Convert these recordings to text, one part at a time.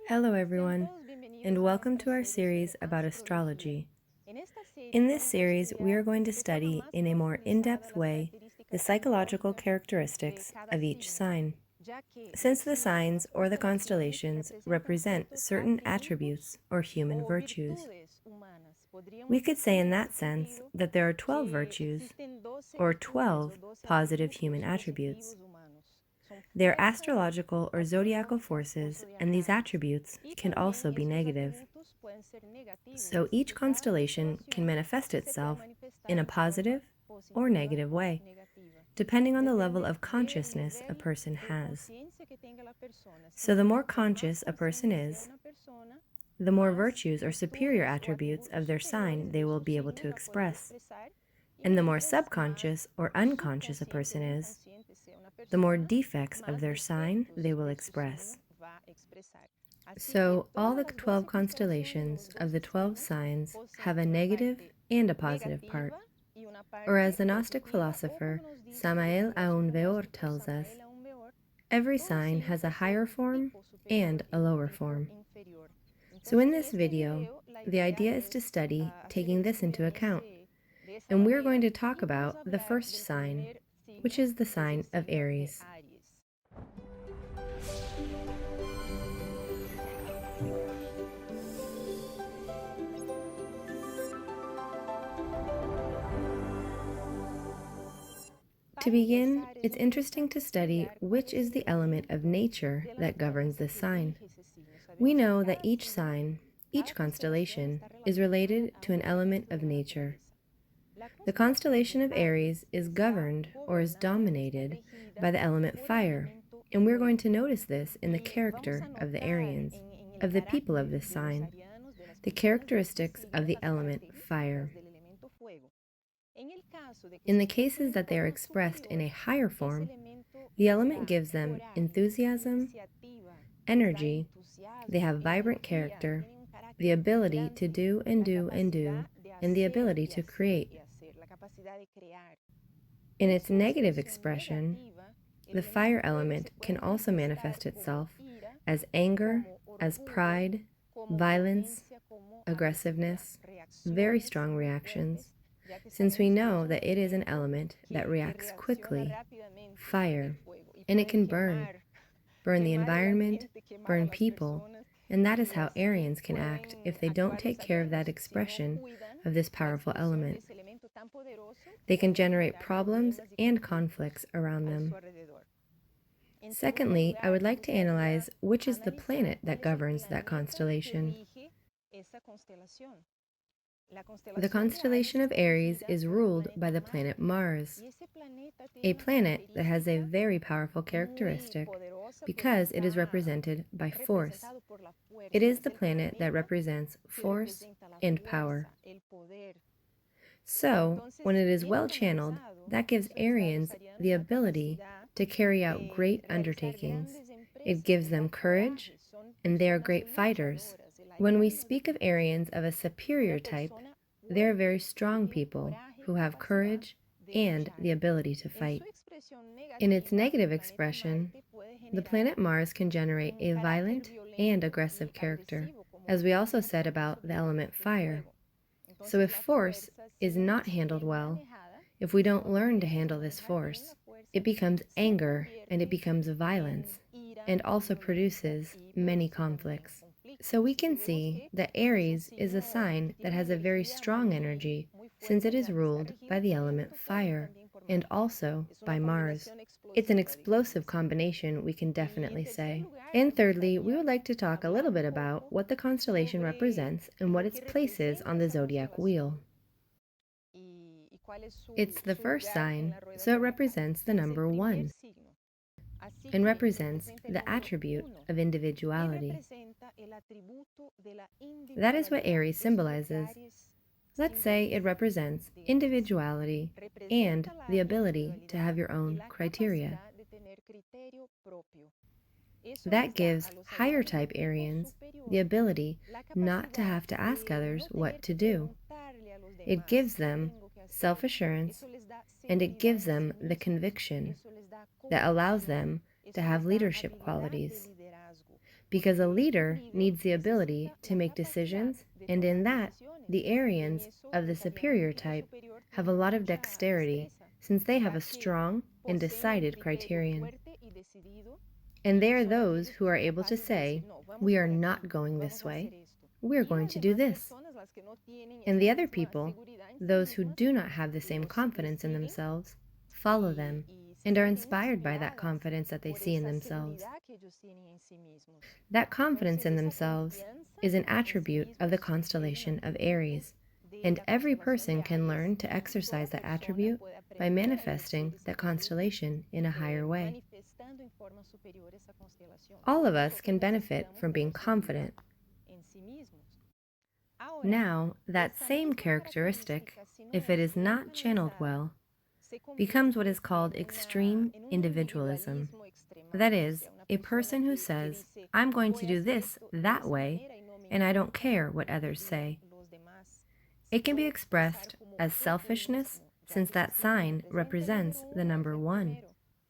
Hello, everyone, and welcome to our series about astrology. In this series, we are going to study in a more in-depth way the psychological characteristics of each sign. Since the signs or the constellations represent certain attributes or human virtues, we could say in that sense that there are 12 virtues or 12 positive human attributes. They're astrological or zodiacal forces, and these attributes can also be negative. So each constellation can manifest itself in a positive or negative way, depending on the level of consciousness a person has. So the more conscious a person is, the more virtues or superior attributes of their sign they will be able to express. And the more subconscious or unconscious a person is, the more defects of their sign they will express. So, all the 12 constellations of the 12 signs have a negative and a positive part. Or, as the Gnostic philosopher Samael Aun Weor tells us, every sign has a higher form and a lower form. So, in this video, the idea is to study taking this into account. And we're going to talk about the first sign, which is the sign of Aries. To begin, it's interesting to study which is the element of nature that governs this sign. We know that each sign, each constellation, is related to an element of nature. The constellation of Aries is governed or is dominated by the element fire, and we're going to notice this in the character of the Arians, of the people of this sign, the characteristics of the element fire. In the cases that they are expressed in a higher form, the element gives them enthusiasm, energy, they have vibrant character, the ability to do and do and do, and the ability to create. In its negative expression, the fire element can also manifest itself as anger, as pride, violence, aggressiveness, very strong reactions, since we know that it is an element that reacts quickly, fire, and it can burn the environment, burn people, and that is how Arians can act if they don't take care of that expression of this powerful element. They can generate problems and conflicts around them. Secondly, I would like to analyze which is the planet that governs that constellation. The constellation of Aries is ruled by the planet Mars, a planet that has a very powerful characteristic because it is represented by force. It is the planet that represents force and power. So, when it is well channeled, that gives Arians the ability to carry out great undertakings. It gives them courage, and they are great fighters. When we speak of Arians of a superior type, they are very strong people who have courage and the ability to fight. In its negative expression, the planet Mars can generate a violent and aggressive character, as we also said about the element fire. So if force is not handled well, if we don't learn to handle this force, it becomes anger and it becomes violence, and also produces many conflicts. So we can see that Aries is a sign that has a very strong energy since it is ruled by the element fire and also by Mars. It's an explosive combination, we can definitely say. And thirdly, we would like to talk a little bit about what the constellation represents and what its place is on the zodiac wheel. It's the first sign, so it represents the number 1 and represents the attribute of individuality. That is what Aries symbolizes. Let's say it represents individuality and the ability to have your own criteria. That gives higher type Arians the ability not to have to ask others what to do. It gives them self-assurance, and it gives them the conviction that allows them to have leadership qualities. because a leader needs the ability to make decisions, and in that, the Aryans of the superior type have a lot of dexterity since they have a strong and decided criterion. And they are those who are able to say, we are not going this way, we are going to do this. And the other people, those who do not have the same confidence in themselves, follow them and are inspired by that confidence that they see in themselves. That confidence in themselves is an attribute of the constellation of Aries, and every person can learn to exercise that attribute by manifesting that constellation in a higher way. All of us can benefit from being confident. Now, that same characteristic, if it is not channeled well, becomes what is called extreme individualism. That is, a person who says, I'm going to do this that way, and I don't care what others say. It can be expressed as selfishness, since that sign represents the number 1,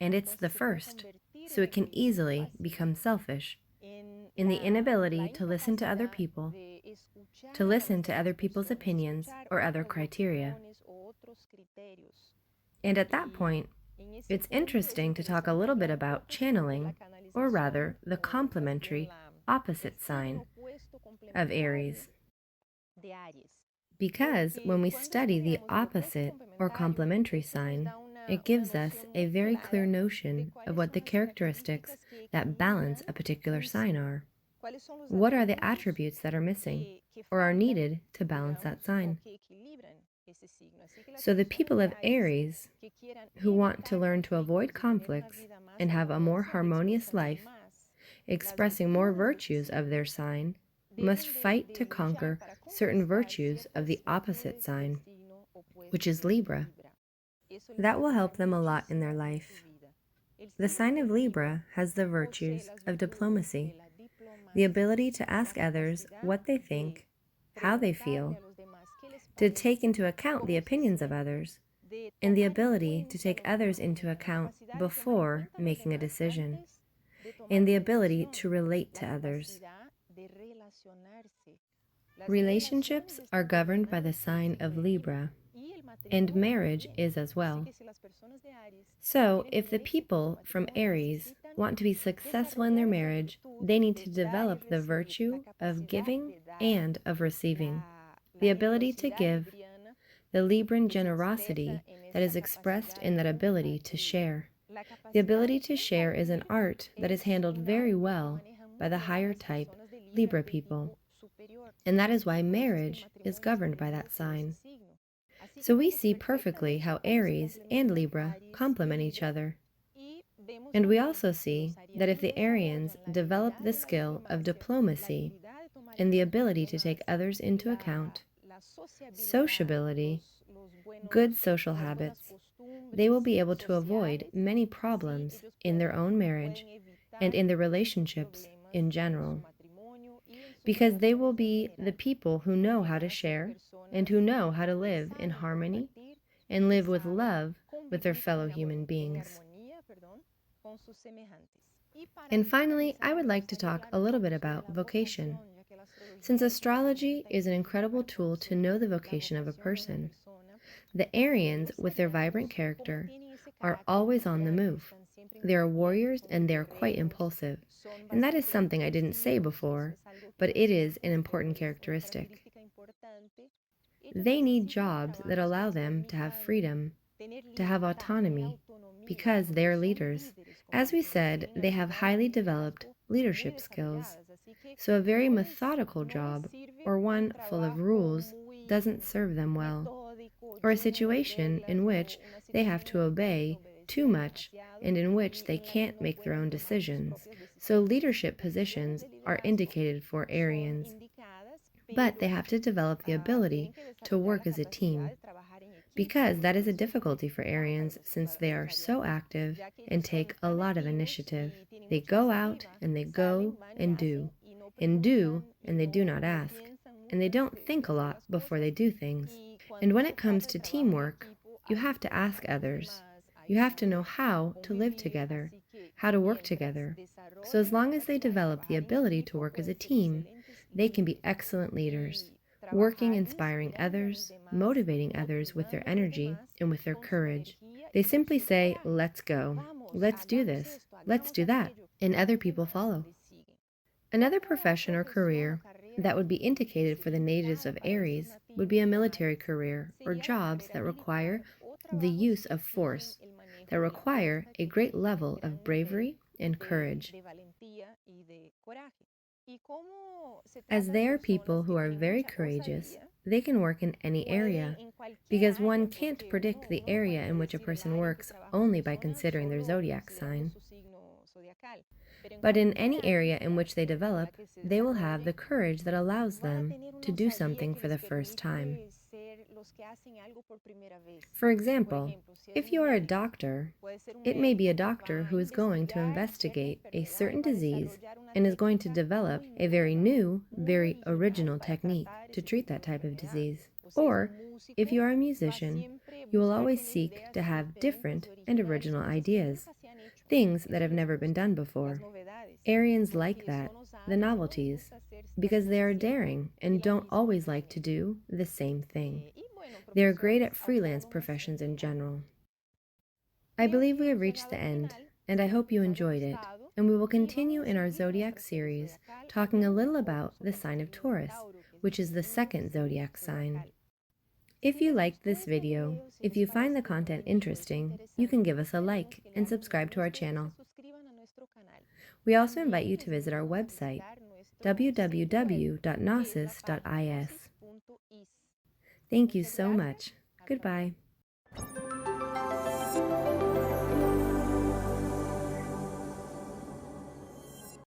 and it's the first, so it can easily become selfish in the inability to listen to other people, to listen to other people's opinions or other criteria. And at that point, it's interesting to talk a little bit about channeling, or rather, the complementary opposite sign of Aries. Because when we study the opposite or complementary sign, it gives us a very clear notion of what the characteristics that balance a particular sign are. What are the attributes that are missing or are needed to balance that sign? So the people of Aries who want to learn to avoid conflicts and have a more harmonious life, expressing more virtues of their sign, must fight to conquer certain virtues of the opposite sign, which is Libra. That will help them a lot in their life. The sign of Libra has the virtues of diplomacy, the ability to ask others what they think, how they feel, to take into account the opinions of others, and the ability to take others into account before making a decision, and the ability to relate to others. Relationships are governed by the sign of Libra, and marriage is as well. So, if the people from Aries want to be successful in their marriage, they need to develop the virtue of giving and of receiving, the ability to give, the Libran generosity that is expressed in that ability to share. The ability to share is an art that is handled very well by the higher type Libra people, and that is why marriage is governed by that sign. So we see perfectly how Aries and Libra complement each other. And we also see that if the Arians develop the skill of diplomacy and the ability to take others into account, sociability, good social habits, they will be able to avoid many problems in their own marriage and in their relationships in general, because they will be the people who know how to share and who know how to live in harmony and live with love with their fellow human beings. And finally, I would like to talk a little bit about vocation. Since astrology is an incredible tool to know the vocation of a person, the Arians, with their vibrant character, are always on the move. They are warriors and they are quite impulsive. And that is something I didn't say before, but it is an important characteristic. They need jobs that allow them to have freedom, to have autonomy, because they are leaders. As we said, they have highly developed leadership skills. So a very methodical job, or one full of rules, doesn't serve them well, or a situation in which they have to obey too much and in which they can't make their own decisions. So leadership positions are indicated for Arians, but they have to develop the ability to work as a team, because that is a difficulty for Arians since they are so active and take a lot of initiative. They go out and they go and do and they do not ask, and they don't think a lot before they do things. And when it comes to teamwork, you have to ask others. You have to know how to live together, how to work together. So as long as they develop the ability to work as a team, they can be excellent leaders, working, inspiring others, motivating others with their energy and with their courage. They simply say, let's go, let's do this, let's do that, and other people follow. Another profession or career that would be indicated for the natives of Aries would be a military career or jobs that require the use of force, that require a great level of bravery and courage. As they are people who are very courageous, they can work in any area, because one can't predict the area in which a person works only by considering their zodiac sign. But in any area in which they develop, they will have the courage that allows them to do something for the first time. For example, if you are a doctor, it may be a doctor who is going to investigate a certain disease and is going to develop a very new, very original technique to treat that type of disease. Or, if you are a musician, you will always seek to have different and original ideas, things that have never been done before. Arians like that, the novelties, because they are daring and don't always like to do the same thing. They are great at freelance professions in general. I believe we have reached the end, and I hope you enjoyed it, and we will continue in our zodiac series talking a little about the sign of Taurus, which is the second zodiac sign. If you liked this video, if you find the content interesting, you can give us a like and subscribe to our channel. We also invite you to visit our website, www.gnosis.is. Thank you so much. Goodbye.